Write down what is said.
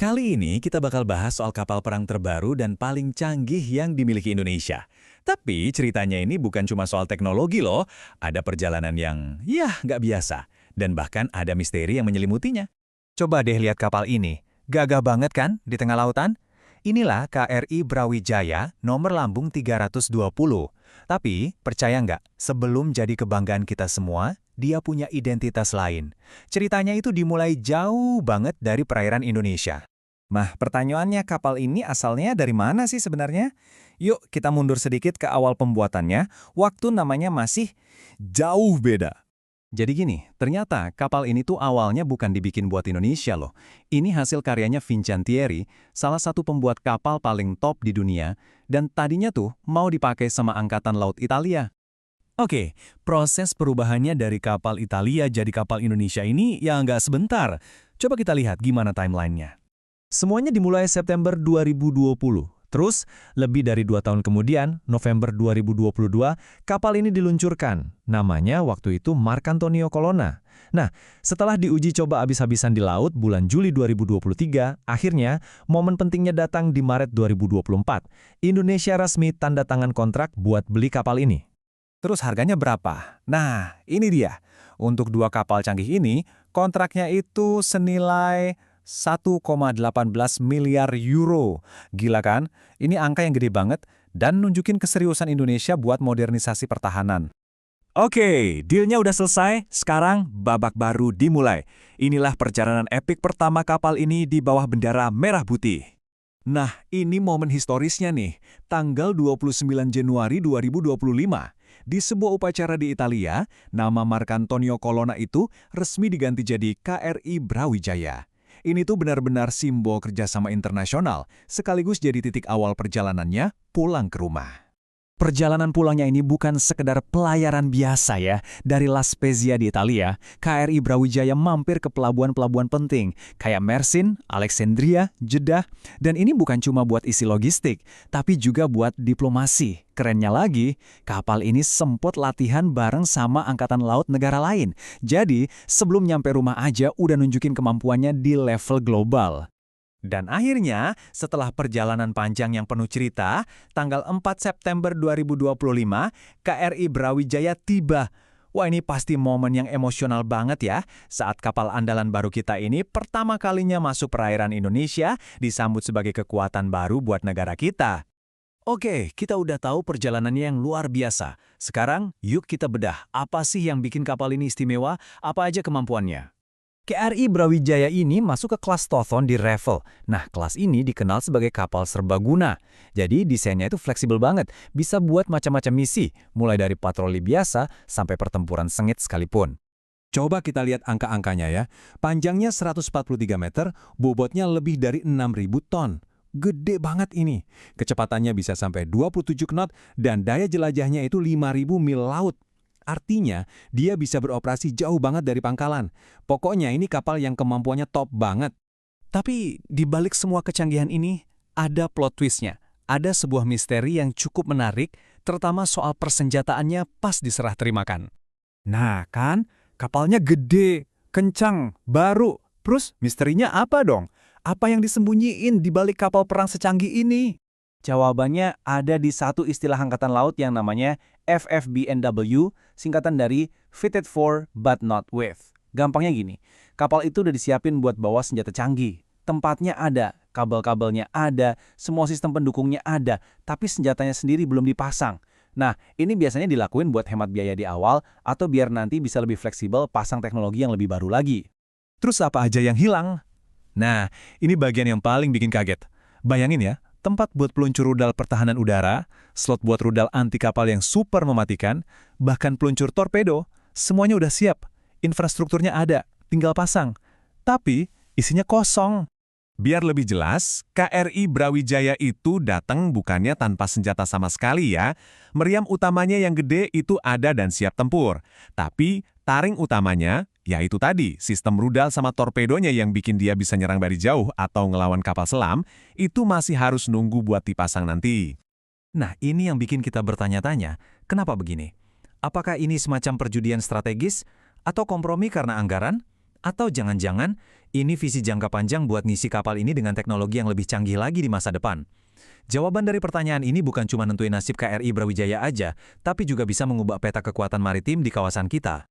Kali ini kita bakal bahas soal kapal perang terbaru dan paling canggih yang dimiliki Indonesia. Tapi ceritanya ini bukan cuma soal teknologi loh, ada perjalanan yang, nggak biasa. Dan bahkan ada misteri yang menyelimutinya. Coba deh lihat kapal ini. Gagah banget kan di tengah lautan? Inilah KRI Brawijaya nomor lambung 320. Tapi, percaya nggak, sebelum jadi kebanggaan kita semua, dia punya identitas lain. Ceritanya itu dimulai jauh banget dari perairan Indonesia. Pertanyaannya kapal ini asalnya dari mana sih sebenarnya? Yuk kita mundur sedikit ke awal pembuatannya, waktu namanya masih jauh beda. Jadi gini, ternyata kapal ini tuh awalnya bukan dibikin buat Indonesia loh. Ini hasil karyanya Fincantieri, salah satu pembuat kapal paling top di dunia, dan tadinya tuh mau dipakai sama Angkatan Laut Italia. Oke, proses perubahannya dari kapal Italia jadi kapal Indonesia ini ya nggak sebentar. Coba kita lihat gimana timelinenya. Semuanya dimulai September 2020. Terus, lebih dari 2 tahun kemudian, November 2022, kapal ini diluncurkan. Namanya waktu itu Marcantonio Colonna. Nah, setelah diuji coba habis-habisan di laut bulan Juli 2023, akhirnya momen pentingnya datang di Maret 2024. Indonesia resmi tanda tangan kontrak buat beli kapal ini. Terus harganya berapa? Nah, ini dia. Untuk 2 kapal canggih ini, kontraknya itu senilai 1,18 miliar euro. Gila kan? Ini angka yang gede banget dan nunjukin keseriusan Indonesia buat modernisasi pertahanan. Oke, dealnya udah selesai, sekarang babak baru dimulai. Inilah perjalanan epik pertama kapal ini di bawah bendera merah putih. Nah, ini momen historisnya nih, tanggal 29 Januari 2025. Di sebuah upacara di Italia, nama Marcantonio Colonna itu resmi diganti jadi KRI Brawijaya. Ini tuh benar-benar simbol kerjasama internasional, sekaligus jadi titik awal perjalanannya pulang ke rumah. Perjalanan pulangnya ini bukan sekedar pelayaran biasa ya. Dari La Spezia di Italia, KRI Brawijaya mampir ke pelabuhan-pelabuhan penting, kayak Mersin, Alexandria, Jeddah, dan ini bukan cuma buat isi logistik, tapi juga buat diplomasi. Kerennya lagi, kapal ini sempat latihan bareng sama Angkatan Laut negara lain. Jadi, sebelum nyampe rumah aja udah nunjukin kemampuannya di level global. Dan akhirnya, setelah perjalanan panjang yang penuh cerita, tanggal 4 September 2025, KRI Brawijaya tiba. Wah, ini pasti momen yang emosional banget ya, saat kapal andalan baru kita ini pertama kalinya masuk perairan Indonesia, disambut sebagai kekuatan baru buat negara kita. Oke, kita udah tahu perjalanannya yang luar biasa. Sekarang, yuk kita bedah, apa sih yang bikin kapal ini istimewa, apa aja kemampuannya. KRI Brawijaya ini masuk ke kelas Tothon di Revel. Nah, kelas ini dikenal sebagai kapal serbaguna. Jadi, desainnya itu fleksibel banget, bisa buat macam-macam misi, mulai dari patroli biasa sampai pertempuran sengit sekalipun. Coba kita lihat angka-angkanya ya. Panjangnya 143 meter, bobotnya lebih dari 6.000 ton. Gede banget ini. Kecepatannya bisa sampai 27 knot dan daya jelajahnya itu 5.000 mil laut. Artinya, dia bisa beroperasi jauh banget dari pangkalan. Pokoknya ini kapal yang kemampuannya top banget. Tapi di balik semua kecanggihan ini, ada plot twist-nya. Ada sebuah misteri yang cukup menarik, terutama soal persenjataannya pas diserah terimakan. Nah kan, kapalnya gede, kencang, baru. Terus misterinya apa dong? Apa yang disembunyiin di balik kapal perang secanggih ini? Jawabannya ada di satu istilah Angkatan Laut yang namanya FFBNW, singkatan dari Fitted for but not with. Gampangnya gini, kapal itu udah disiapin buat bawa senjata canggih. Tempatnya ada, kabel-kabelnya ada, semua sistem pendukungnya ada, tapi senjatanya sendiri belum dipasang. Nah, ini biasanya dilakuin buat hemat biaya di awal atau biar nanti bisa lebih fleksibel pasang teknologi yang lebih baru lagi. Terus apa aja yang hilang? Nah, ini bagian yang paling bikin kaget. Bayangin ya, tempat buat peluncur rudal pertahanan udara, slot buat rudal anti kapal yang super mematikan, bahkan peluncur torpedo, semuanya udah siap. Infrastrukturnya ada, tinggal pasang. Tapi, isinya kosong. Biar lebih jelas, KRI Brawijaya itu datang bukannya tanpa senjata sama sekali ya. Meriam utamanya yang gede itu ada dan siap tempur. Tapi, taring utamanya, yaitu tadi, sistem rudal sama torpedonya yang bikin dia bisa nyerang dari jauh atau ngelawan kapal selam, itu masih harus nunggu buat dipasang nanti. Nah, ini yang bikin kita bertanya-tanya, kenapa begini? Apakah ini semacam perjudian strategis? Atau kompromi karena anggaran? Atau jangan-jangan Ini visi jangka panjang buat ngisi kapal ini dengan teknologi yang lebih canggih lagi di masa depan. Jawaban dari pertanyaan ini bukan cuma nentuin nasib KRI Brawijaya aja, tapi juga bisa mengubah peta kekuatan maritim di kawasan kita.